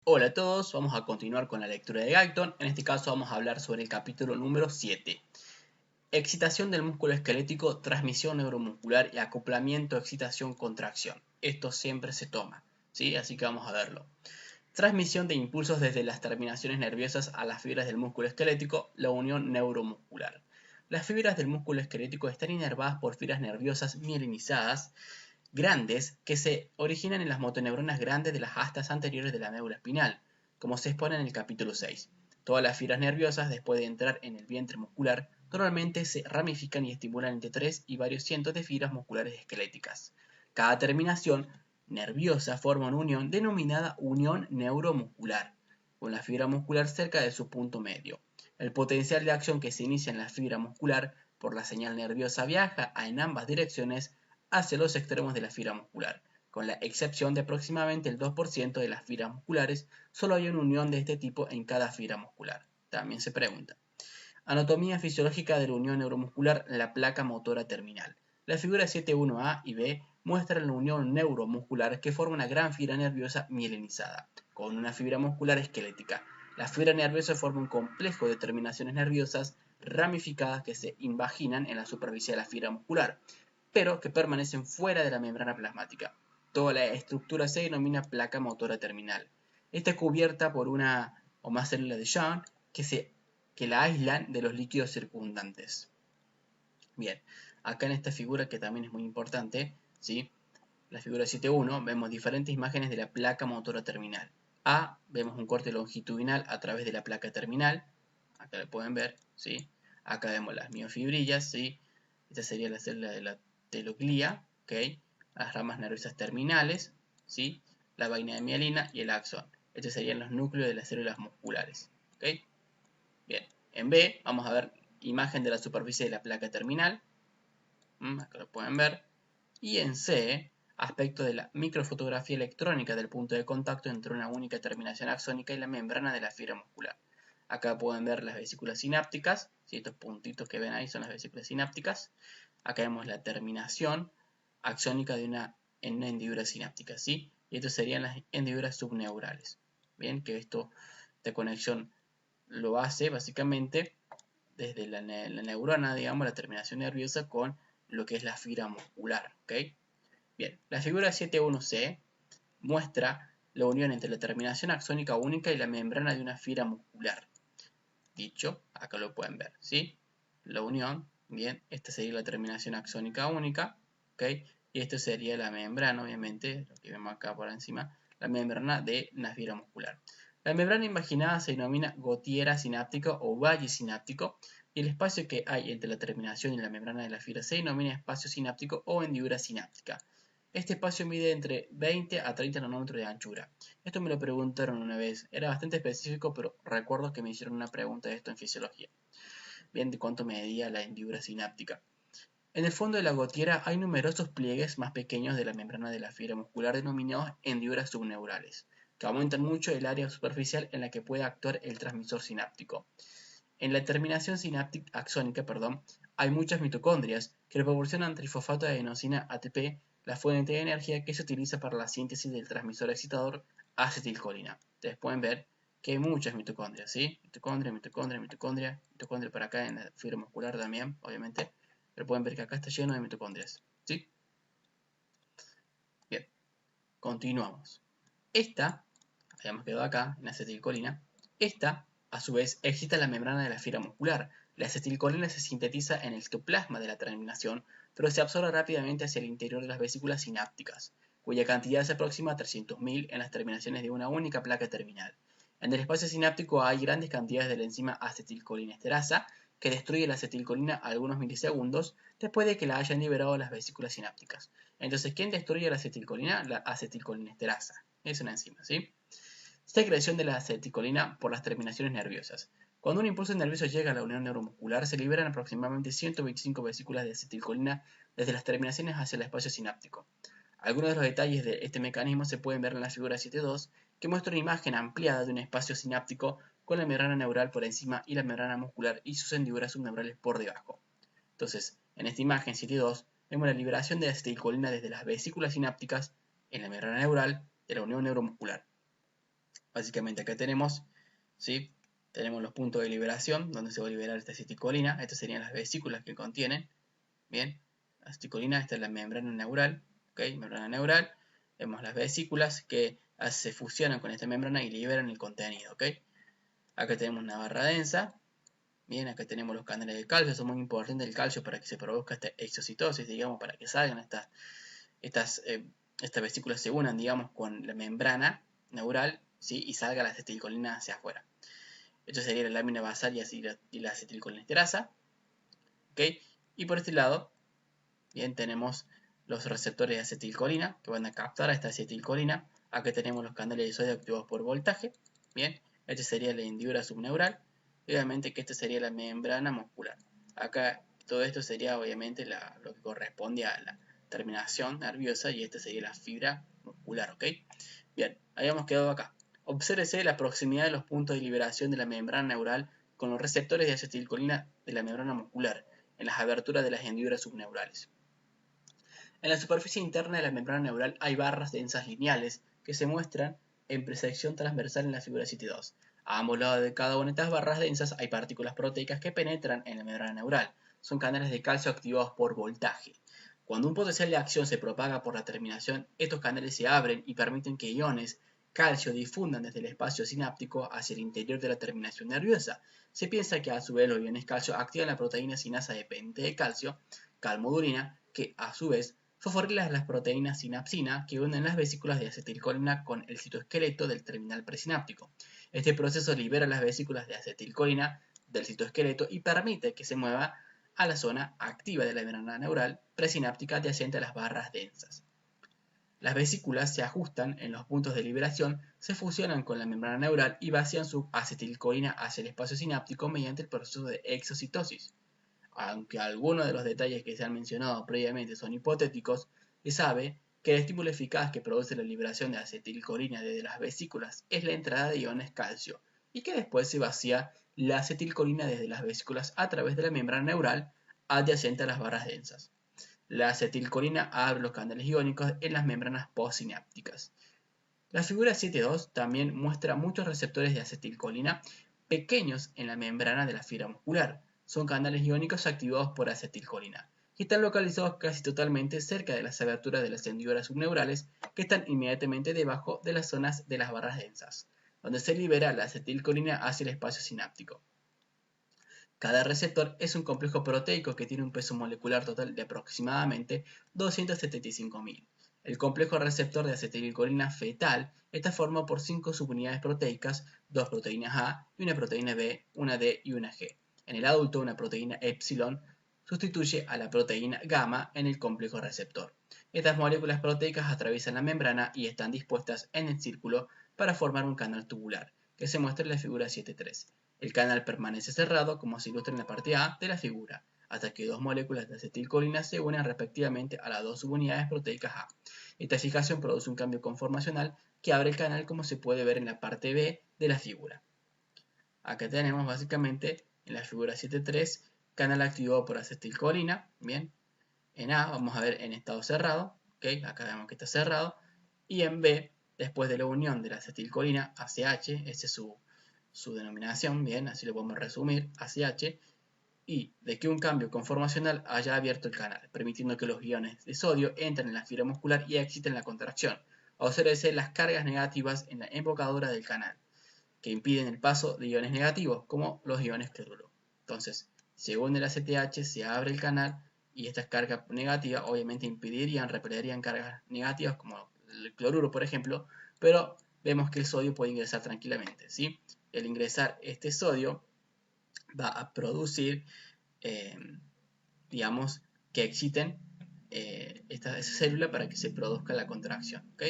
Hola a todos, vamos a continuar con la lectura de Galton. En este caso vamos a hablar sobre el capítulo número 7. Excitación del músculo esquelético, transmisión neuromuscular y acoplamiento, excitación, contracción. Esto siempre se toma, ¿sí? Así que vamos a verlo. Transmisión de impulsos desde las terminaciones nerviosas a las fibras del músculo esquelético, la unión neuromuscular. Las fibras del músculo esquelético están inervadas por fibras nerviosas mielinizadas grandes que se originan en las motoneuronas grandes de las astas anteriores de la médula espinal, como se expone en el capítulo 6. Todas las fibras nerviosas, después de entrar en el vientre muscular, normalmente se ramifican y estimulan entre 3 y varios cientos de fibras musculares esqueléticas. Cada terminación nerviosa forma una unión denominada unión neuromuscular, con la fibra muscular cerca de su punto medio. El potencial de acción que se inicia en la fibra muscular por la señal nerviosa viaja en ambas direcciones hacia los extremos de la fibra muscular. Con la excepción de aproximadamente el 2% de las fibras musculares, solo hay una unión de este tipo en cada fibra muscular. También se pregunta. Anatomía fisiológica de la unión neuromuscular, la placa motora terminal. La figura 7.1a y b muestra la unión neuromuscular que forma una gran fibra nerviosa mielinizada, con una fibra muscular esquelética. La fibra nerviosa forma un complejo de terminaciones nerviosas ramificadas que se invaginan en la superficie de la fibra muscular, pero que permanecen fuera de la membrana plasmática. Toda la estructura se denomina placa motora terminal. Está cubierta por una o más células de Schwann que la aíslan de los líquidos circundantes. Bien, acá en esta figura que también es muy importante, ¿sí? La figura 7.1 vemos diferentes imágenes de la placa motora terminal. Vemos un corte longitudinal a través de la placa terminal, acá lo pueden ver, ¿sí? Acá vemos las miofibrillas, ¿sí? Esta sería la célula de la teloglía, ¿ok? Las ramas nerviosas terminales, ¿sí? La vaina de mielina y el axón. Estos serían los núcleos de las células musculares, ¿ok? Bien, en B vamos a ver imagen de la superficie de la placa terminal, acá lo pueden ver, y en C, aspecto de la microfotografía electrónica del punto de contacto entre una única terminación axónica y la membrana de la fibra muscular. Acá pueden ver las vesículas sinápticas, ¿sí? Estos puntitos que ven ahí son las vesículas sinápticas. Acá vemos la terminación axónica en una hendidura sináptica, ¿sí? Y estas serían las hendiduras subneurales. Bien, que esta conexión lo hace básicamente desde la neurona, digamos, la terminación nerviosa con lo que es la fibra muscular, ¿ok? Bien, la figura 7.1c muestra la unión entre la terminación axónica única y la membrana de una fibra muscular. Dicho, acá lo pueden ver, ¿sí? La unión, bien, esta sería la terminación axónica única, ¿ok? Y esto sería la membrana, obviamente, lo que vemos acá por encima, la membrana de una fibra muscular. La membrana imaginada se denomina gotiera sináptica o valle sináptico, y el espacio que hay entre la terminación y la membrana de la fibra se denomina espacio sináptico o hendidura sináptica. Este espacio mide entre 20 a 30 nanómetros de anchura. Esto me lo preguntaron una vez. Era bastante específico, pero recuerdo que me hicieron una pregunta de esto en fisiología. Bien, de cuánto medía la hendidura sináptica. En el fondo de la gotiera hay numerosos pliegues más pequeños de la membrana de la fibra muscular denominados hendiduras subneurales, que aumentan mucho el área superficial en la que puede actuar el transmisor sináptico. En la terminación sináptica axónica, hay muchas mitocondrias que le proporcionan trifosfato de adenosina ATP, la fuente de energía que se utiliza para la síntesis del transmisor excitador acetilcolina. Ustedes pueden ver que hay muchas mitocondrias, ¿sí? Mitocondria, mitocondria, mitocondria, mitocondria para acá en la fibra muscular también, obviamente. Pero pueden ver que acá está lleno de mitocondrias, ¿sí? Bien, continuamos. Esta, habíamos quedado acá, en acetilcolina, esta, a su vez, excita la membrana de la fibra muscular. La acetilcolina se sintetiza en el citoplasma de la terminación, pero se absorbe rápidamente hacia el interior de las vesículas sinápticas, cuya cantidad se aproxima a 300.000 en las terminaciones de una única placa terminal. En el espacio sináptico hay grandes cantidades de la enzima acetilcolinesterasa, que destruye la acetilcolina a algunos milisegundos después de que la hayan liberado las vesículas sinápticas. Entonces, ¿quién destruye la acetilcolina? La acetilcolinesterasa. Es una enzima, ¿sí? Secreción de la acetilcolina por las terminaciones nerviosas. Cuando un impulso nervioso llega a la unión neuromuscular, se liberan aproximadamente 125 vesículas de acetilcolina desde las terminaciones hacia el espacio sináptico. Algunos de los detalles de este mecanismo se pueden ver en la figura 7.2, que muestra una imagen ampliada de un espacio sináptico con la membrana neural por encima y la membrana muscular y sus hendiduras subneurales por debajo. Entonces, en esta imagen 7.2 vemos la liberación de acetilcolina desde las vesículas sinápticas en la membrana neural de la unión neuromuscular. Básicamente acá tenemos, ¿sí? Tenemos los puntos de liberación donde se va a liberar esta acetilcolina. Estas serían las vesículas que contienen. Bien, la acetilcolina, esta es la membrana neural. ¿Ok? Membrana neural. Vemos las vesículas que se fusionan con esta membrana y liberan el contenido. ¿Ok? Acá tenemos una barra densa. Bien, acá tenemos los canales de calcio. Son muy importantes el calcio para que se produzca esta exocitosis, digamos, para que salgan estas vesículas se unan, digamos, con la membrana neural, ¿sí? Y salga la acetilcolina hacia afuera. Esto sería la lámina basal y la acetilcolinesterasa. ¿Okay? Y por este lado, bien, tenemos los receptores de acetilcolina que van a captar a esta acetilcolina. Acá tenemos los canales de sodio activados por voltaje. Bien, este sería la hendidura subneural. Y obviamente que esta sería la membrana muscular. Acá todo esto sería obviamente lo que corresponde a la terminación nerviosa y esta sería la fibra muscular. ¿Ok? Bien, habíamos quedado acá. Obsérvese la proximidad de los puntos de liberación de la membrana neural con los receptores de acetilcolina de la membrana muscular en las aberturas de las hendiduras subneurales. En la superficie interna de la membrana neural hay barras densas lineales que se muestran en presección transversal en la figura 7.2. A ambos lados de cada una de estas barras densas hay partículas proteicas que penetran en la membrana neural. Son canales de calcio activados por voltaje. Cuando un potencial de acción se propaga por la terminación, estos canales se abren y permiten que iones calcio difundan desde el espacio sináptico hacia el interior de la terminación nerviosa. Se piensa que a su vez los iones calcio activan la proteína sinasa dependiente de calcio, calmodulina, que a su vez fosforilas las proteínas sinapsina que unen las vesículas de acetilcolina con el citoesqueleto del terminal presináptico. Este proceso libera las vesículas de acetilcolina del citoesqueleto y permite que se mueva a la zona activa de la membrana neural presináptica adyacente a las barras densas. Las vesículas se ajustan en los puntos de liberación, se fusionan con la membrana neural y vacían su acetilcolina hacia el espacio sináptico mediante el proceso de exocitosis. Aunque algunos de los detalles que se han mencionado previamente son hipotéticos, se sabe que el estímulo eficaz que produce la liberación de acetilcolina desde las vesículas es la entrada de iones calcio, y que después se vacía la acetilcolina desde las vesículas a través de la membrana neural adyacente a las barras densas. La acetilcolina abre los canales iónicos en las membranas postsinápticas. La figura 7.2 también muestra muchos receptores de acetilcolina pequeños en la membrana de la fibra muscular. Son canales iónicos activados por acetilcolina y están localizados casi totalmente cerca de las aberturas de las hendiduras subneurales que están inmediatamente debajo de las zonas de las barras densas, donde se libera la acetilcolina hacia el espacio sináptico. Cada receptor es un complejo proteico que tiene un peso molecular total de aproximadamente 275.000. El complejo receptor de acetilcolina fetal está formado por 5 subunidades proteicas, 2 proteínas A y una proteína B, una D y una G. En el adulto, una proteína epsilon sustituye a la proteína gamma en el complejo receptor. Estas moléculas proteicas atraviesan la membrana y están dispuestas en el círculo para formar un canal tubular, que se muestra en la figura 7.3. El canal permanece cerrado, como se ilustra en la parte A de la figura, hasta que dos moléculas de acetilcolina se unen respectivamente a las dos subunidades proteicas A. Esta fijación produce un cambio conformacional que abre el canal, como se puede ver en la parte B de la figura. Acá tenemos básicamente en la figura 7.3 canal activado por acetilcolina. Bien, en A vamos a ver en estado cerrado, ¿okay? Acá vemos que está cerrado, y en B, después de la unión de la acetilcolina ACH, esa es su denominación, bien, así lo podemos resumir, ACH, y de que un cambio conformacional haya abierto el canal, permitiendo que los iones de sodio entren en la fibra muscular y exciten la contracción. Obsérvese las cargas negativas en la embocadura del canal, que impiden el paso de iones negativos, como los iones cloruro. Entonces, según el ACTH, se abre el canal y estas cargas negativas obviamente impedirían, repelirían cargas negativas, como el cloruro, por ejemplo, pero vemos que el sodio puede ingresar tranquilamente, ¿sí? El ingresar este sodio va a producir, digamos, que exciten esa célula para que se produzca la contracción, ¿ok?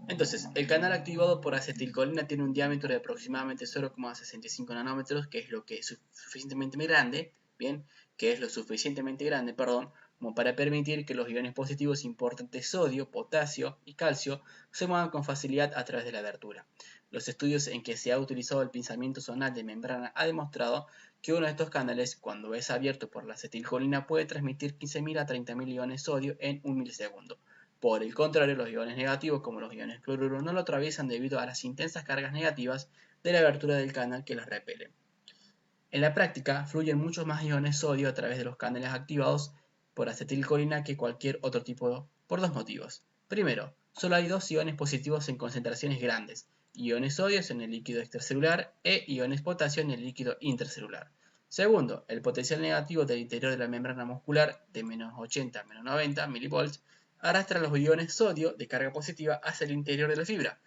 Entonces, el canal activado por acetilcolina tiene un diámetro de aproximadamente 0,65 nanómetros, que es lo que es suficientemente grande, bien, que es lo suficientemente grande, perdón, como para permitir que los iones positivos importantes sodio, potasio y calcio se muevan con facilidad a través de la abertura. Los estudios en que se ha utilizado el pinzamiento zonal de membrana ha demostrado que uno de estos canales, cuando es abierto por la acetilcolina, puede transmitir 15.000 a 30.000 iones sodio en un milisegundo, Por el contrario, los iones negativos, como los iones cloruro, no lo atraviesan debido a las intensas cargas negativas de la abertura del canal que los repelen. En la práctica, fluyen muchos más iones sodio a través de los canales activados por acetilcolina que cualquier otro tipo, por dos motivos. Primero, solo hay dos iones positivos en concentraciones grandes, iones sodio en el líquido extracelular e iones potasio en el líquido intercelular. Segundo, el potencial negativo del interior de la membrana muscular de menos 80 a menos 90 mV arrastra los iones sodio de carga positiva hacia el interior de la fibra,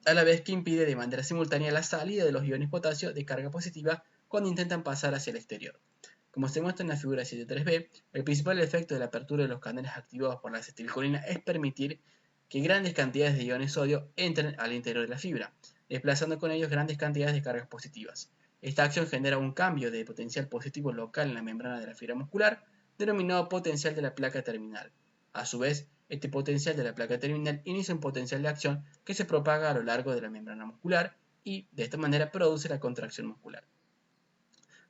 a la vez que impide de manera simultánea la salida de los iones potasio de carga positiva cuando intentan pasar hacia el exterior. Como se muestra en la figura 7.3b, el principal efecto de la apertura de los canales activados por la acetilcolina es permitir que grandes cantidades de iones sodio entren al interior de la fibra, desplazando con ellos grandes cantidades de cargas positivas. Esta acción genera un cambio de potencial positivo local en la membrana de la fibra muscular, denominado potencial de la placa terminal. A su vez, este potencial de la placa terminal inicia un potencial de acción que se propaga a lo largo de la membrana muscular y, de esta manera, produce la contracción muscular.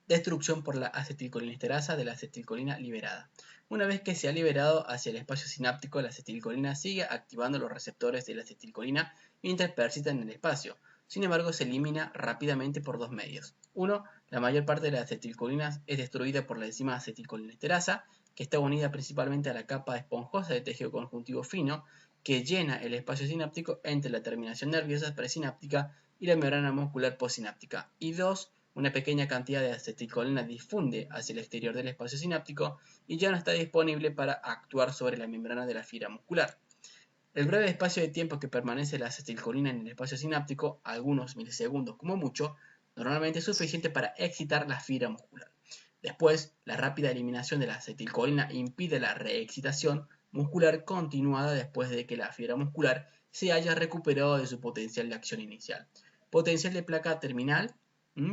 Destrucción por la acetilcolinesterasa de la acetilcolina liberada. Una vez que se ha liberado hacia el espacio sináptico, la acetilcolina sigue activando los receptores de la acetilcolina mientras persiste en el espacio. Sin embargo, se elimina rápidamente por dos medios. Uno, la mayor parte de la acetilcolina es destruida por la enzima acetilcolinesterasa, que está unida principalmente a la capa esponjosa de tejido conjuntivo fino, que llena el espacio sináptico entre la terminación nerviosa presináptica y la membrana muscular postsináptica. Y dos, una pequeña cantidad de acetilcolina difunde hacia el exterior del espacio sináptico y ya no está disponible para actuar sobre la membrana de la fibra muscular. El breve espacio de tiempo que permanece la acetilcolina en el espacio sináptico, algunos milisegundos como mucho, normalmente es suficiente para excitar la fibra muscular. Después, la rápida eliminación de la acetilcolina impide la reexcitación muscular continuada después de que la fibra muscular se haya recuperado de su potencial de acción inicial. Potencial de placa terminal,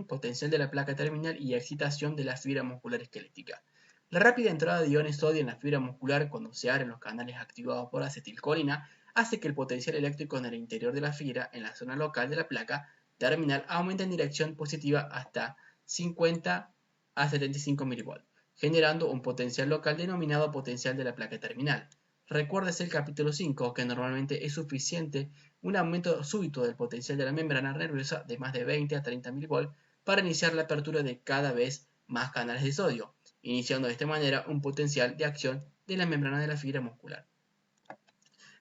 potencial de la placa terminal y excitación de la fibra muscular esquelética. La rápida entrada de iones sodio en la fibra muscular cuando se abren los canales activados por acetilcolina hace que el potencial eléctrico en el interior de la fibra, en la zona local de la placa terminal, aumente en dirección positiva hasta 50 a 75 mV, generando un potencial local denominado potencial de la placa terminal. Recuérdese el capítulo 5 que normalmente es suficiente un aumento súbito del potencial de la membrana nerviosa de más de 20 a 30 mV para iniciar la apertura de cada vez más canales de sodio, iniciando de esta manera un potencial de acción de la membrana de la fibra muscular.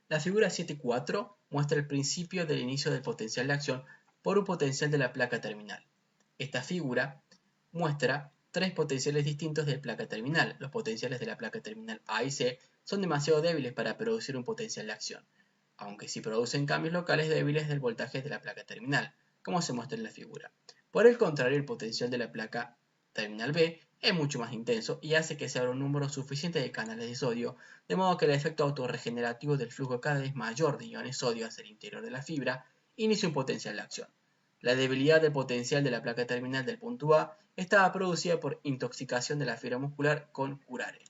La figura 7.4 muestra el principio del inicio del potencial de acción por un potencial de la placa terminal. Esta figura muestra tres potenciales distintos de la placa terminal. Los potenciales de la placa terminal A y C son demasiado débiles para producir un potencial de acción, aunque sí producen cambios locales débiles del voltaje de la placa terminal, como se muestra en la figura. Por el contrario, el potencial de la placa terminal B es mucho más intenso y hace que se abra un número suficiente de canales de sodio, de modo que el efecto autorregenerativo del flujo cada vez mayor de iones sodio hacia el interior de la fibra inicia un potencial de acción. La debilidad del potencial de la placa terminal del punto A estaba producida por intoxicación de la fibra muscular con curare,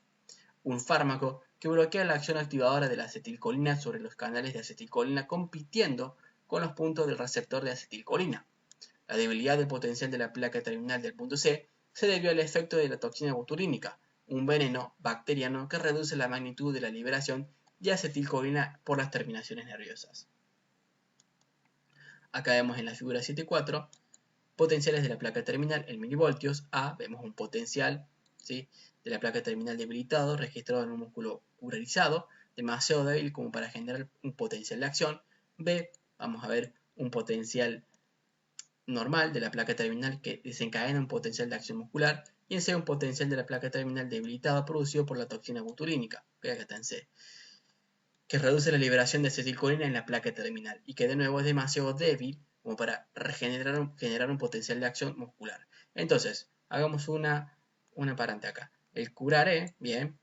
un fármaco que bloquea la acción activadora de la acetilcolina sobre los canales de acetilcolina compitiendo con los puntos del receptor de acetilcolina. La debilidad del potencial de la placa terminal del punto C se debió al efecto de la toxina botulínica, un veneno bacteriano que reduce la magnitud de la liberación de acetilcolina por las terminaciones nerviosas. Acá vemos en la figura 7.4 potenciales de la placa terminal en milivoltios. A, vemos un potencial, ¿sí?, de la placa terminal debilitado registrado en un músculo curarizado, demasiado débil como para generar un potencial de acción. B, vamos a ver un potencial normal de la placa terminal que desencadena un potencial de acción muscular, y en C un potencial de la placa terminal debilitada producido por la toxina botulínica, que acá está en C, que reduce la liberación de acetilcolina en la placa terminal y que de nuevo es demasiado débil como para generar un potencial de acción muscular. Entonces, hagamos una parante acá. El curare, bien,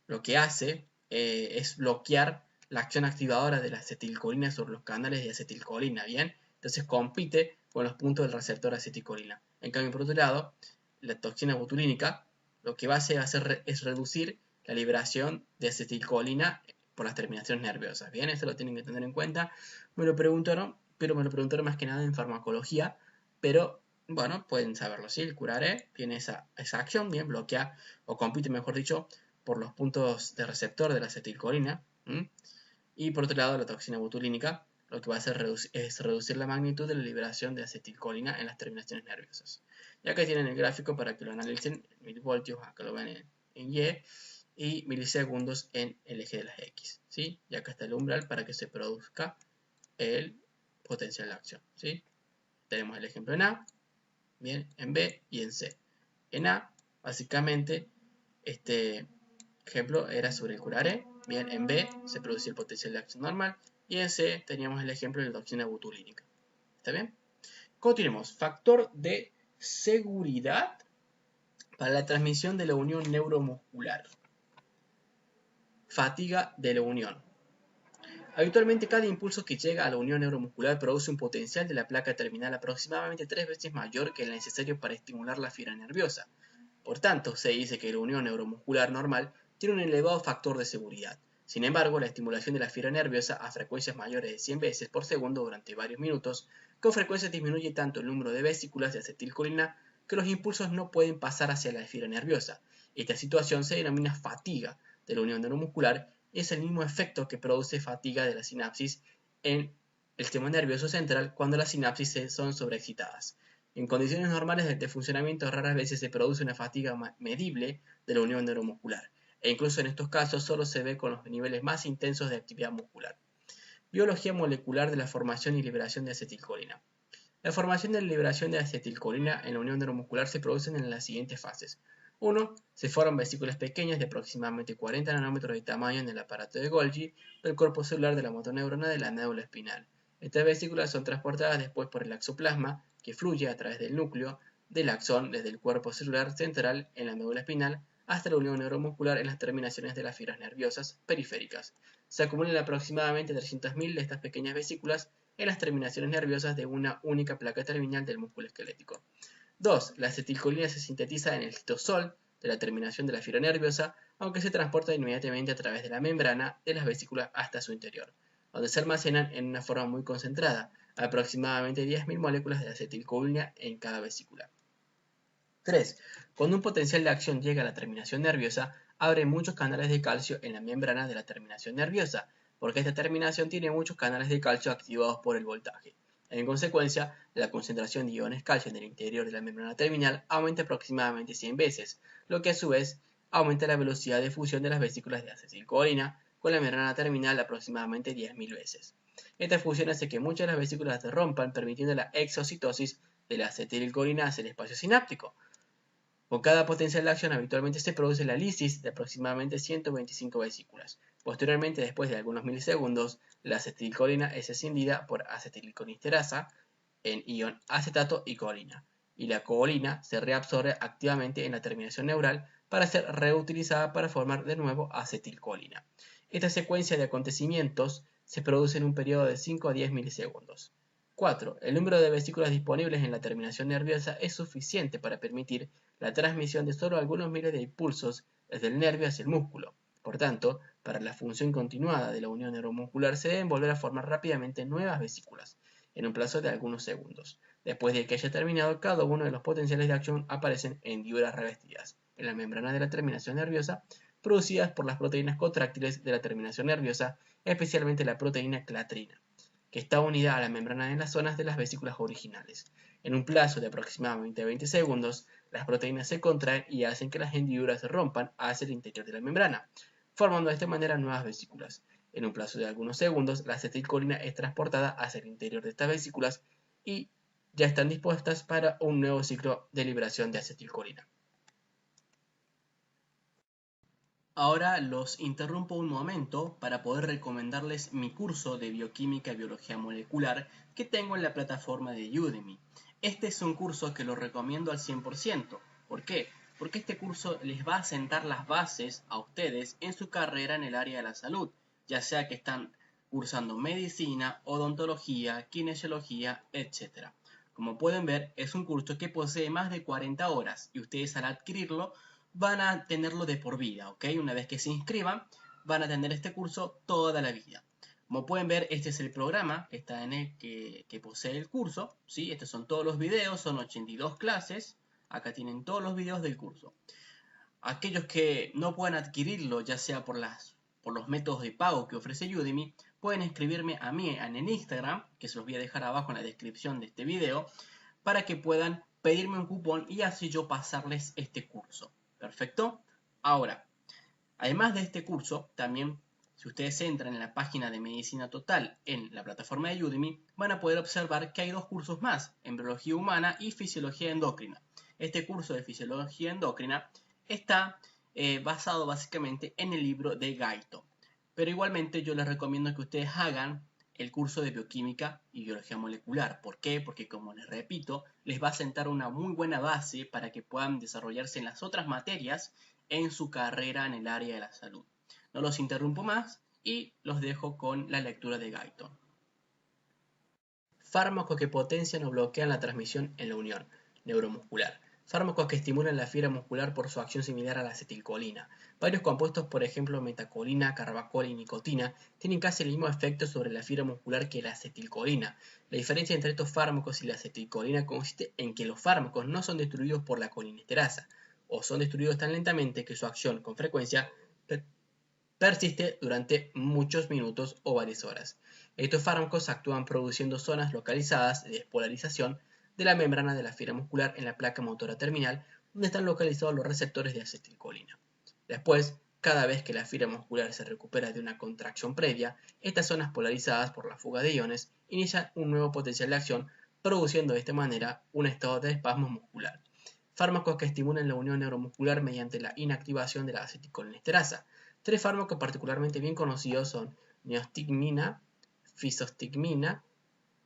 lo que hace es bloquear la acción activadora de la acetilcolina sobre los canales de acetilcolina, bien. Entonces compite con los puntos del receptor acetilcolina. En cambio, por otro lado, la toxina botulínica lo que va a hacer es reducir la liberación de acetilcolina por las terminaciones nerviosas. Bien, eso lo tienen que tener en cuenta. Me lo preguntaron, pero me lo preguntaron más que nada en farmacología, pero bueno, pueden saberlo, ¿sí? El curare tiene esa acción, bien, bloquea o compite, mejor dicho, por los puntos de receptor de la acetilcolina, Y por otro lado, la toxina botulínica lo que va a hacer es reducir la magnitud de la liberación de acetilcolina en las terminaciones nerviosas. Y acá tienen el gráfico para que lo analicen, milivoltios, acá lo ven en y milisegundos en el eje de las X, ¿sí? Y acá está el umbral para que se produzca el potencial de acción, ¿sí? Tenemos el ejemplo en A, bien, en B y en C. En A, básicamente, este ejemplo era sobre el curare, bien, en B se producía el potencial de acción normal y en C teníamos el ejemplo de la toxina botulínica. ¿Está bien? Continuemos. Factor de seguridad para la transmisión de la unión neuromuscular. Fatiga de la unión. Habitualmente cada impulso que llega a la unión neuromuscular produce un potencial de la placa terminal aproximadamente 3 veces mayor que el necesario para estimular la fibra nerviosa. Por tanto, se dice que la unión neuromuscular normal tiene un elevado factor de seguridad. Sin embargo, la estimulación de la fibra nerviosa a frecuencias mayores de 100 veces por segundo durante varios minutos, con frecuencia disminuye tanto el número de vesículas de acetilcolina que los impulsos no pueden pasar hacia la fibra nerviosa. Esta situación se denomina fatiga de la unión neuromuscular y es el mismo efecto que produce fatiga de la sinapsis en el sistema nervioso central cuando las sinapsis son sobreexcitadas. En condiciones normales de funcionamiento raras veces se produce una fatiga medible de la unión neuromuscular, e incluso en estos casos solo se ve con los niveles más intensos de actividad muscular. Biología molecular de la formación y liberación de acetilcolina. La formación y liberación de acetilcolina en la unión neuromuscular se producen en las siguientes fases. 1. Se forman vesículas pequeñas de aproximadamente 40 nanómetros de tamaño en el aparato de Golgi del cuerpo celular de la motoneurona de la médula espinal. Estas vesículas son transportadas después por el axoplasma, que fluye a través del núcleo del axón desde el cuerpo celular central en la médula espinal hasta la unión neuromuscular en las terminaciones de las fibras nerviosas periféricas. Se acumulan aproximadamente 300.000 de estas pequeñas vesículas en las terminaciones nerviosas de una única placa terminal del músculo esquelético. 2. La acetilcolina se sintetiza en el citosol de la terminación de la fibra nerviosa, aunque se transporta inmediatamente a través de la membrana de las vesículas hasta su interior, donde se almacenan en una forma muy concentrada, aproximadamente 10.000 moléculas de acetilcolina en cada vesícula. 3. Cuando un potencial de acción llega a la terminación nerviosa, abre muchos canales de calcio en la membrana de la terminación nerviosa, porque esta terminación tiene muchos canales de calcio activados por el voltaje. En consecuencia, la concentración de iones calcio en el interior de la membrana terminal aumenta aproximadamente 100 veces, lo que a su vez aumenta la velocidad de fusión de las vesículas de acetilcolina con la membrana terminal aproximadamente 10.000 veces. Esta fusión hace que muchas de las vesículas se rompan, permitiendo la exocitosis de la acetilcolina hacia el espacio sináptico. Con cada potencial de acción habitualmente se produce la lisis de aproximadamente 125 vesículas. Posteriormente, después de algunos milisegundos, la acetilcolina es escindida por acetilcolinesterasa en ion acetato y colina, y la coolina se reabsorbe activamente en la terminación neural para ser reutilizada para formar de nuevo acetilcolina. Esta secuencia de acontecimientos se produce en un periodo de 5 a 10 milisegundos. 4. El número de vesículas disponibles en la terminación nerviosa es suficiente para permitir la transmisión de solo algunos miles de impulsos desde el nervio hacia el músculo. Por tanto, para la función continuada de la unión neuromuscular se deben volver a formar rápidamente nuevas vesículas, en un plazo de algunos segundos. Después de que haya terminado, cada uno de los potenciales de acción aparecen en hendiduras revestidas en la membrana de la terminación nerviosa, producidas por las proteínas contráctiles de la terminación nerviosa, especialmente la proteína clatrina, que está unida a la membrana en las zonas de las vesículas originales. En un plazo de aproximadamente 20 segundos, las proteínas se contraen y hacen que las hendiduras se rompan hacia el interior de la membrana, formando de esta manera nuevas vesículas. En un plazo de algunos segundos, la acetilcolina es transportada hacia el interior de estas vesículas y ya están dispuestas para un nuevo ciclo de liberación de acetilcolina. Ahora los interrumpo un momento para poder recomendarles mi curso de bioquímica y biología molecular que tengo en la plataforma de Udemy. Este es un curso que lo recomiendo al 100%. ¿Por qué? Porque este curso les va a sentar las bases a ustedes en su carrera en el área de la salud, ya sea que están cursando medicina, odontología, kinesiología, etc. Como pueden ver, es un curso que posee más de 40 horas y ustedes al adquirirlo van a tenerlo de por vida, ¿ok? Una vez que se inscriban, van a tener este curso toda la vida. Como pueden ver, este es el programa que está en el que posee el curso, ¿sí? Estos son todos los videos, son 82 clases. Acá tienen todos los videos del curso. Aquellos que no puedan adquirirlo, ya sea por las por los métodos de pago que ofrece Udemy, pueden escribirme a mí en el Instagram, que se los voy a dejar abajo en la descripción de este video, para que puedan pedirme un cupón y así yo pasarles este curso. ¿Perfecto? Ahora, además de este curso, también si ustedes entran en la página de Medicina Total en la plataforma de Udemy, van a poder observar que hay dos cursos más, Embriología Humana y Fisiología Endocrina. Este curso de Fisiología Endocrina está basado básicamente en el libro de Guyton. Pero igualmente yo les recomiendo que ustedes hagan el curso de Bioquímica y Biología Molecular. ¿Por qué? Porque como les repito, les va a sentar una muy buena base para que puedan desarrollarse en las otras materias en su carrera en el área de la salud. No los interrumpo más y los dejo con la lectura de Guyton. Fármacos que potencian o bloquean la transmisión en la unión neuromuscular. Fármacos que estimulan la fibra muscular por su acción similar a la acetilcolina. Varios compuestos, por ejemplo metacolina, carbacol y nicotina, tienen casi el mismo efecto sobre la fibra muscular que la acetilcolina. La diferencia entre estos fármacos y la acetilcolina consiste en que los fármacos no son destruidos por la colinesterasa, o son destruidos tan lentamente que su acción, con frecuencia, persiste durante muchos minutos o varias horas. Estos fármacos actúan produciendo zonas localizadas de despolarización de la membrana de la fibra muscular en la placa motora terminal, donde están localizados los receptores de acetilcolina. Después, cada vez que la fibra muscular se recupera de una contracción previa, estas zonas polarizadas por la fuga de iones inician un nuevo potencial de acción, produciendo de esta manera un estado de espasmo muscular. Fármacos que estimulan la unión neuromuscular mediante la inactivación de la acetilcolinesterasa. Tres fármacos particularmente bien conocidos son neostigmina, fisostigmina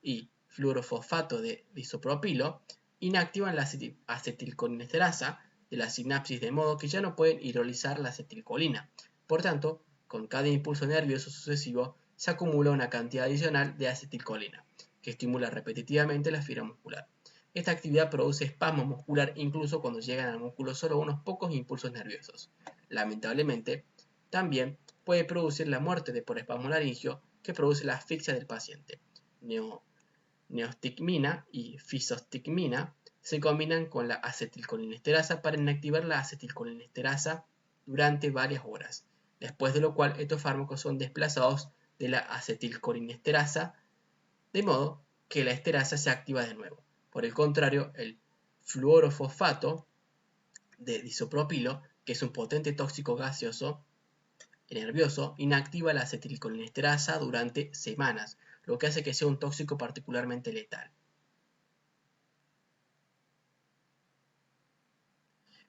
y fluorofosfato de disopropilo. Inactivan la acetilcolinesterasa de la sinapsis de modo que ya no pueden hidrolizar la acetilcolina. Por tanto, con cada impulso nervioso sucesivo se acumula una cantidad adicional de acetilcolina, que estimula repetitivamente la fibra muscular. Esta actividad produce espasmo muscular incluso cuando llegan al músculo solo unos pocos impulsos nerviosos. Lamentablemente, también puede producir la muerte por espasmo laringio, que produce la asfixia del paciente. Neostigmina y fisostigmina se combinan con la acetilcolinesterasa para inactivar la acetilcolinesterasa durante varias horas, después de lo cual estos fármacos son desplazados de la acetilcolinesterasa, de modo que la esterasa se activa de nuevo. Por el contrario, el fluorofosfato de disopropilo, que es un potente tóxico gaseoso nervioso, inactiva la acetilcolinesterasa durante semanas, lo que hace que sea un tóxico particularmente letal.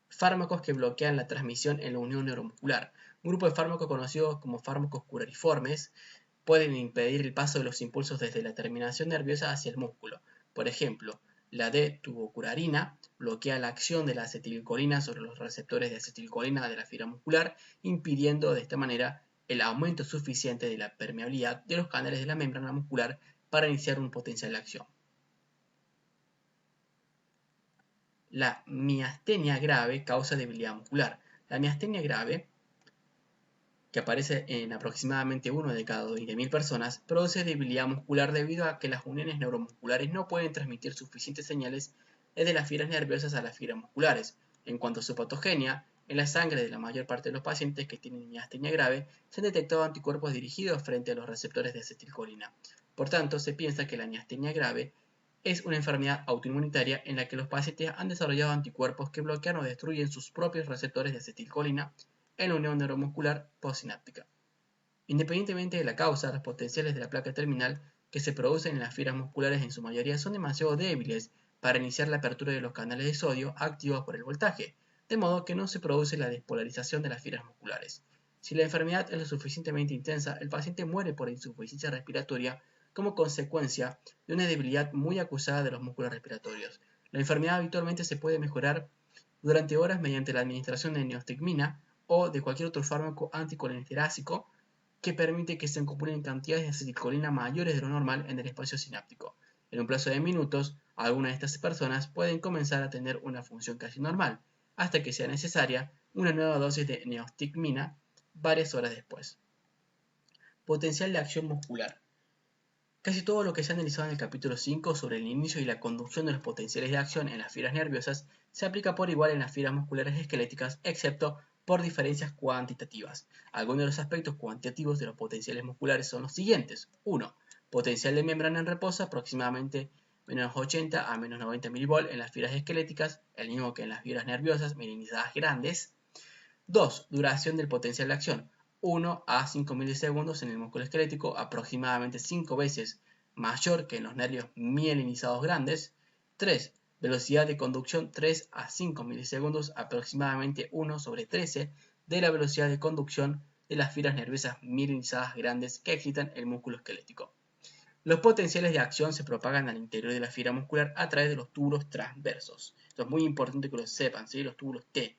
Fármacos que bloquean la transmisión en la unión neuromuscular. Un grupo de fármacos conocidos como fármacos curariformes pueden impedir el paso de los impulsos desde la terminación nerviosa hacia el músculo. Por ejemplo, la D-tubocurarina bloquea la acción de la acetilcolina sobre los receptores de acetilcolina de la fibra muscular, impidiendo de esta manera el aumento suficiente de la permeabilidad de los canales de la membrana muscular para iniciar un potencial de acción. La miastenia grave causa debilidad muscular. La miastenia grave, que aparece en aproximadamente 1 de cada 20.000 personas, produce debilidad muscular debido a que las uniones neuromusculares no pueden transmitir suficientes señales desde las fibras nerviosas a las fibras musculares. En cuanto a su patogenia, en la sangre de la mayor parte de los pacientes que tienen miastenia grave se han detectado anticuerpos dirigidos frente a los receptores de acetilcolina. Por tanto, se piensa que la miastenia grave es una enfermedad autoinmunitaria en la que los pacientes han desarrollado anticuerpos que bloquean o destruyen sus propios receptores de acetilcolina en la unión neuromuscular postsináptica. Independientemente de la causa, los potenciales de la placa terminal que se producen en las fibras musculares en su mayoría son demasiado débiles para iniciar la apertura de los canales de sodio activados por el voltaje, de modo que no se produce la despolarización de las fibras musculares. Si la enfermedad es lo suficientemente intensa, el paciente muere por insuficiencia respiratoria como consecuencia de una debilidad muy acusada de los músculos respiratorios. La enfermedad habitualmente se puede mejorar durante horas mediante la administración de neostigmina o de cualquier otro fármaco anticolinesterásico que permite que se acumulen cantidades de acetilcolina mayores de lo normal en el espacio sináptico. En un plazo de minutos, algunas de estas personas pueden comenzar a tener una función casi normal, hasta que sea necesaria una nueva dosis de neostigmina varias horas después. Potencial de acción muscular. Casi todo lo que se ha analizado en el capítulo 5 sobre el inicio y la conducción de los potenciales de acción en las fibras nerviosas se aplica por igual en las fibras musculares esqueléticas, excepto por diferencias cuantitativas. Algunos de los aspectos cuantitativos de los potenciales musculares son los siguientes. 1. Potencial de membrana en reposo aproximadamente menos 80 a menos 90 mV en las fibras esqueléticas, el mismo que en las fibras nerviosas mielinizadas grandes. 2. Duración del potencial de acción, 1 a 5 milisegundos en el músculo esquelético, aproximadamente 5 veces mayor que en los nervios mielinizados grandes. 3. Velocidad de conducción 3 a 5 milisegundos, aproximadamente 1 sobre 13 de la velocidad de conducción de las fibras nerviosas mielinizadas grandes que excitan el músculo esquelético. Los potenciales de acción se propagan al interior de la fibra muscular a través de los túbulos transversos. Esto es muy importante que lo sepan, ¿sí? Los túbulos T.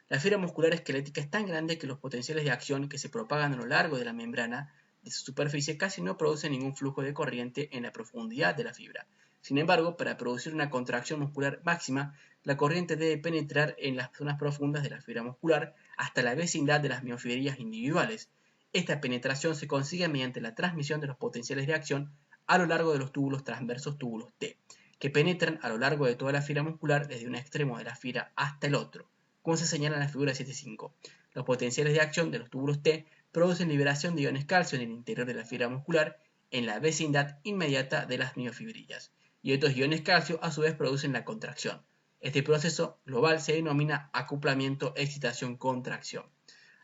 La fibra muscular esquelética es tan grande que los potenciales de acción que se propagan a lo largo de la membrana de su superficie casi no producen ningún flujo de corriente en la profundidad de la fibra. Sin embargo, para producir una contracción muscular máxima, la corriente debe penetrar en las zonas profundas de la fibra muscular hasta la vecindad de las miofibrillas individuales. Esta penetración se consigue mediante la transmisión de los potenciales de acción a lo largo de los túbulos transversos túbulos T, que penetran a lo largo de toda la fibra muscular desde un extremo de la fibra hasta el otro, como se señala en la figura 7.5. Los potenciales de acción de los túbulos T producen liberación de iones calcio en el interior de la fibra muscular en la vecindad inmediata de las miofibrillas, y estos iones calcio a su vez producen la contracción. Este proceso global se denomina acoplamiento, excitación, contracción.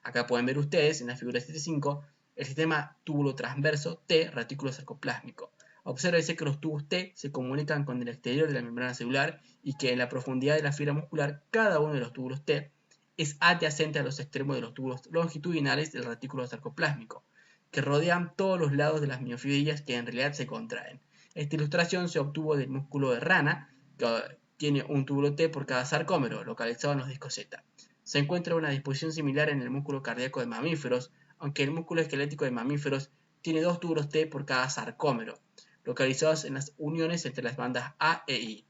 Acá pueden ver ustedes en la figura 7.5 el sistema túbulo transverso T retículo sarcoplásmico. Obsérvese que los tubos T se comunican con el exterior de la membrana celular y que en la profundidad de la fibra muscular cada uno de los túbulos T es adyacente a los extremos de los túbulos longitudinales del retículo sarcoplásmico, que rodean todos los lados de las miofibrillas que en realidad se contraen. Esta ilustración se obtuvo del músculo de rana, que tiene un túbulo T por cada sarcómero, localizado en los discos Z. Se encuentra una disposición similar en el músculo cardíaco de mamíferos, aunque el músculo esquelético de mamíferos tiene 2 túbulos T por cada sarcómero, localizados en las uniones entre las bandas A e I.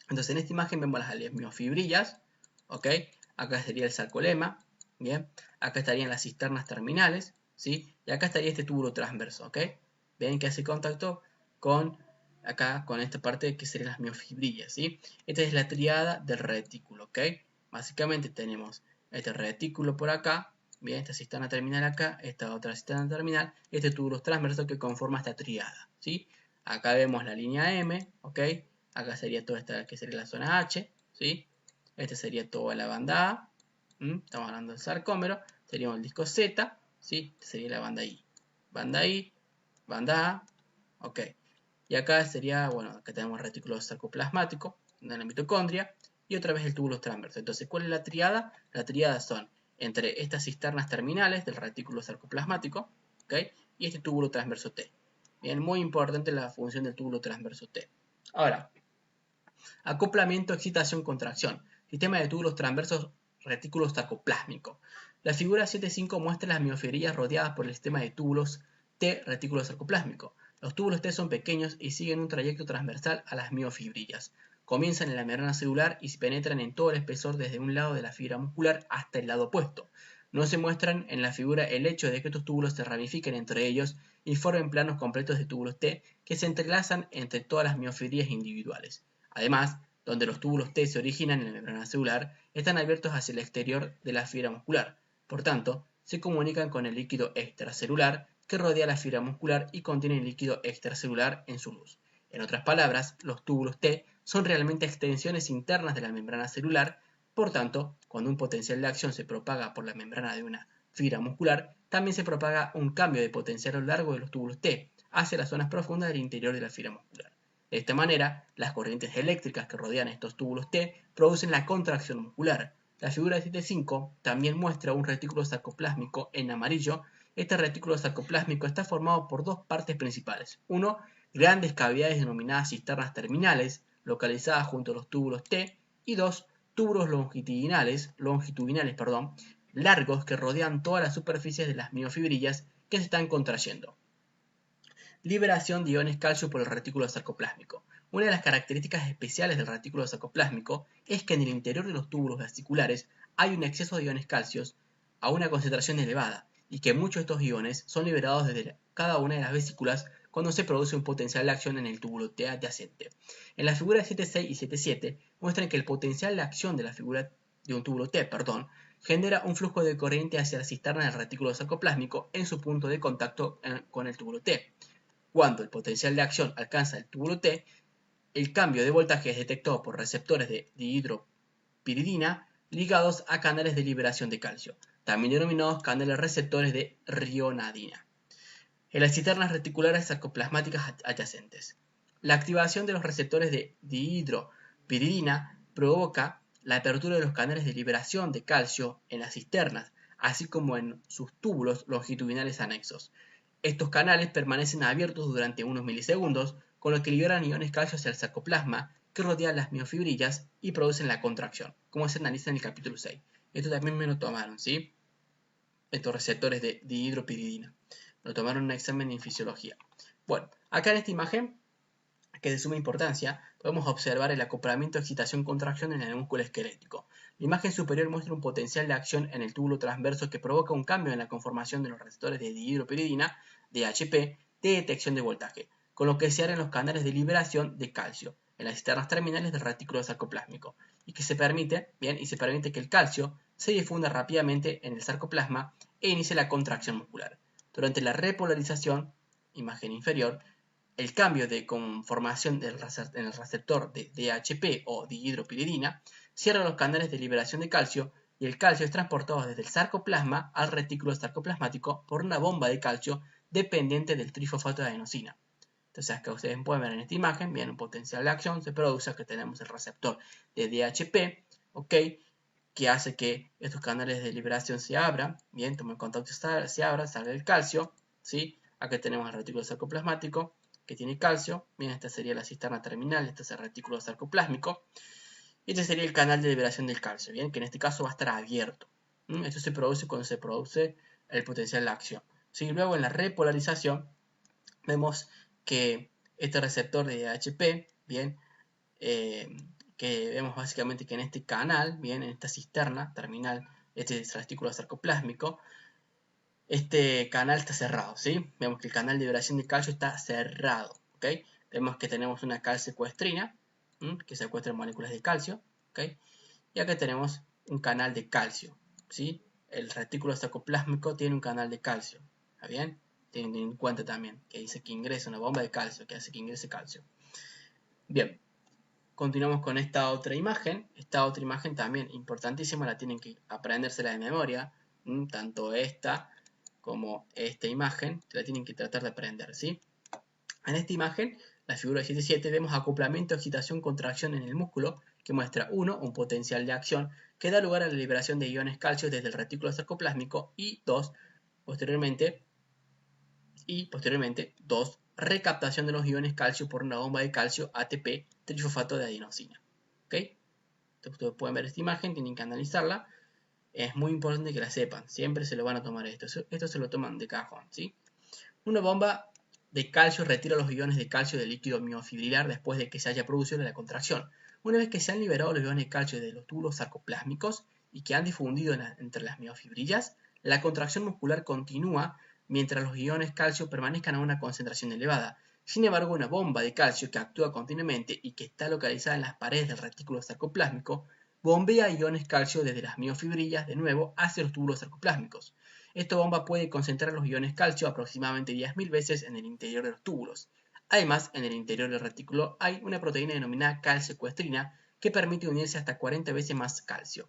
Entonces en esta imagen vemos las miofibrillas, ¿ok? Acá sería el sarcolema, ¿bien? Acá estarían las cisternas terminales, ¿sí? Y acá estaría este túbulo transverso, ¿ok? Ven que hace contacto con acá, con esta parte que serían las miofibrillas, ¿sí? Esta es la tríada del retículo, ¿ok? Básicamente tenemos este retículo por acá, bien, esta cisterna terminal acá, esta otra cisterna terminal, este túbulo transverso que conforma esta tríada, ¿sí? Acá vemos la línea M, ¿ok? Acá sería toda esta que sería la zona H, ¿sí? Esta sería toda la banda A, estamos hablando del sarcómero, sería el disco Z, ¿sí? Esta sería la banda I. Banda I, banda A, ok. Y acá sería, bueno, acá tenemos el retículo sarcoplasmático, de la mitocondria, y otra vez el túbulo transverso. Entonces, ¿cuál es la tríada? La tríada son entre estas cisternas terminales del retículo sarcoplasmático, ¿ok? Y este túbulo transverso T. Bien, muy importante la función del túbulo transverso T. Ahora, acoplamiento, excitación, contracción. Sistema de túbulos transversos, retículo sarcoplásmico. La figura 7.5 muestra las miofibrillas rodeadas por el sistema de túbulos T retículo sarcoplásmico. Los túbulos T son pequeños y siguen un trayecto transversal a las miofibrillas. Comienzan en la membrana celular y penetran en todo el espesor desde un lado de la fibra muscular hasta el lado opuesto. No se muestran en la figura el hecho de que estos túbulos se ramifiquen entre ellos y formen planos completos de túbulos T que se entrelazan entre todas las miofibrillas individuales. Además, donde los túbulos T se originan en la membrana celular, están abiertos hacia el exterior de la fibra muscular. Por tanto, se comunican con el líquido extracelular que rodea la fibra muscular y contiene el líquido extracelular en su luz. En otras palabras, los túbulos T son realmente extensiones internas de la membrana celular. Por tanto, cuando un potencial de acción se propaga por la membrana de una fibra muscular, también se propaga un cambio de potencial a lo largo de los túbulos T hacia las zonas profundas del interior de la fibra muscular. De esta manera, las corrientes eléctricas que rodean estos túbulos T producen la contracción muscular. La figura 7.5 también muestra un retículo sarcoplásmico en amarillo. Este retículo sarcoplásmico está formado por dos partes principales. 1. Grandes cavidades denominadas cisternas terminales, localizadas junto a los túbulos T. Y 2. Túbulos longitudinales, largos que rodean todas las superficies de las miofibrillas que se están contrayendo. Liberación de iones calcio por el retículo sarcoplásmico. Una de las características especiales del retículo sarcoplásmico es que en el interior de los túbulos vesiculares hay un exceso de iones calcios a una concentración elevada y que muchos de estos iones son liberados desde cada una de las vesículas cuando se produce un potencial de acción en el túbulo T adyacente. En la figura 7.6 y 7.7 muestran que el potencial de acción de la figura de un túbulo T, genera un flujo de corriente hacia la cisterna del retículo sarcoplásmico en su punto de contacto con el túbulo T. Cuando el potencial de acción alcanza el túbulo T, el cambio de voltaje es detectado por receptores de dihidropiridina ligados a canales de liberación de calcio, también denominados canales receptores de rionadina, en las cisternas reticulares sarcoplasmáticas adyacentes. La activación de los receptores de dihidropiridina provoca la apertura de los canales de liberación de calcio en las cisternas, así como en sus túbulos longitudinales anexos. Estos canales permanecen abiertos durante unos milisegundos, con lo que liberan iones calcio hacia el sarcoplasma que rodean las miofibrillas y producen la contracción, como se analiza en el capítulo 6. Esto también me lo tomaron, ¿sí? Estos receptores de dihidropiridina. Lo tomaron en un examen en fisiología. Bueno, acá en esta imagen, que es de suma importancia, podemos observar el acoplamiento excitación-contracción en el músculo esquelético. La imagen superior muestra un potencial de acción en el túbulo transverso que provoca un cambio en la conformación de los receptores de dihidropiridina, DHP, de detección de voltaje, con lo que se abren los canales de liberación de calcio en las cisternas terminales del retículo sarcoplásmico y que se permite que el calcio se difunda rápidamente en el sarcoplasma e inicie la contracción muscular. Durante la repolarización, imagen inferior, el cambio de conformación en el receptor de DHP o dihidropiridina cierra los canales de liberación de calcio y el calcio es transportado desde el sarcoplasma al retículo sarcoplasmático por una bomba de calcio dependiente del trifosfato de adenosina. Entonces acá ustedes pueden ver en esta imagen, bien, un potencial de acción se produce, que tenemos el receptor de DHP, ¿ok? Que hace que estos canales de liberación se abran, bien, toma en contacto, se abra, sale el calcio, ¿sí? Acá tenemos el retículo sarcoplasmático, que tiene calcio, bien, esta sería la cisterna terminal, este es el retículo sarcoplasmático, y este sería el canal de liberación del calcio, bien, que en este caso va a estar abierto. Esto se produce cuando se produce el potencial de acción. ¿Sí? Luego en la repolarización vemos que este receptor de DHP, bien, que vemos básicamente que en este canal, bien, en esta cisterna terminal, este retículo sarcoplásmico, este canal está cerrado, ¿sí? Vemos que el canal de liberación de calcio está cerrado, ¿ok? Vemos que tenemos una calcecuestrina, que secuestra moléculas de calcio, ¿ok? Y acá tenemos un canal de calcio, ¿sí? El retículo sarcoplásmico tiene un canal de calcio, ¿está bien? Tienen en cuenta también que dice que ingresa una bomba de calcio, que hace que ingrese calcio. Bien, continuamos con esta otra imagen. Esta otra imagen también importantísima, la tienen que aprendérsela de memoria, tanto esta como esta imagen, la tienen que tratar de aprender, ¿sí? En esta imagen, la figura 7.7, vemos acoplamiento, excitación, contracción en el músculo, que muestra 1, un potencial de acción que da lugar a la liberación de iones calcio desde el retículo sarcoplásmico, y 2, posteriormente, 2, recaptación de los iones calcio por una bomba de calcio ATP trifosfato de adenosina. ¿Ok? Entonces, ustedes pueden ver esta imagen, tienen que analizarla. Es muy importante que la sepan, siempre se lo van a tomar esto se lo toman de cajón, ¿sí? Una bomba de calcio retira los iones de calcio del líquido miofibrilar después de que se haya producido la contracción. Una vez que se han liberado los iones de calcio de los túbulos sarcoplásmicos y que han difundido entre las miofibrillas, la contracción muscular continúa mientras los iones calcio permanezcan a una concentración elevada. Sin embargo, una bomba de calcio que actúa continuamente y que está localizada en las paredes del retículo sarcoplásmico bombea iones calcio desde las miofibrillas de nuevo hacia los túbulos sarcoplásmicos. Esta bomba puede concentrar los iones calcio aproximadamente 10.000 veces en el interior de los túbulos. Además, en el interior del retículo hay una proteína denominada calcecuestrina que permite unirse hasta 40 veces más calcio.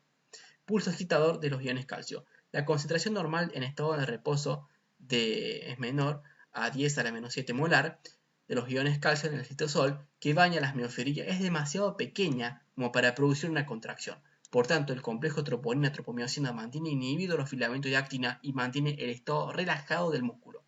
Pulso agitador de los iones calcio. La concentración normal en estado de reposo es menor a 10 a la menos 7 molar de los iones calcio en el citosol que baña las miofibrillas es demasiado pequeña como para producir una contracción. Por tanto, el complejo troponina-tropomiosina mantiene inhibidos los filamentos de actina y mantiene el estado relajado del músculo.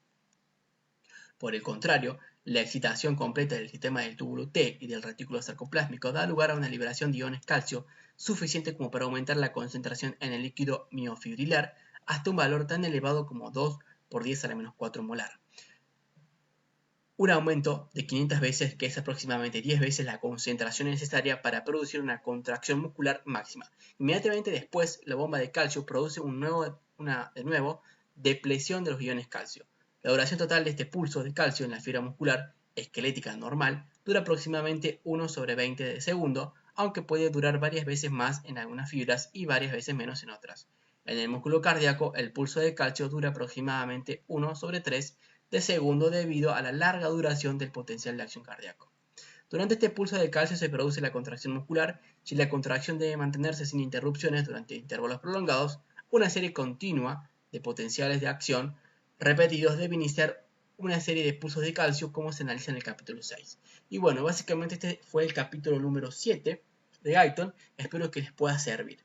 Por el contrario, la excitación completa del sistema del túbulo T y del retículo sarcoplásmico da lugar a una liberación de iones calcio suficiente como para aumentar la concentración en el líquido miofibrilar hasta un valor tan elevado como 2 por 10 a la menos 4 molar. Un aumento de 500 veces, que es aproximadamente 10 veces la concentración necesaria para producir una contracción muscular máxima. Inmediatamente después, la bomba de calcio produce de nuevo depresión de los iones calcio. La duración total de este pulso de calcio en la fibra muscular esquelética normal dura aproximadamente 1 sobre 20 de segundo, aunque puede durar varias veces más en algunas fibras y varias veces menos en otras. En el músculo cardíaco, el pulso de calcio dura aproximadamente 1/3 de segundo debido a la larga duración del potencial de acción cardíaco. Durante este pulso de calcio se produce la contracción muscular. Si la contracción debe mantenerse sin interrupciones durante intervalos prolongados, una serie continua de potenciales de acción repetidos debe iniciar una serie de pulsos de calcio, como se analiza en el capítulo 6. Y bueno, básicamente este fue el capítulo número 7 de Guyton. Espero que les pueda servir.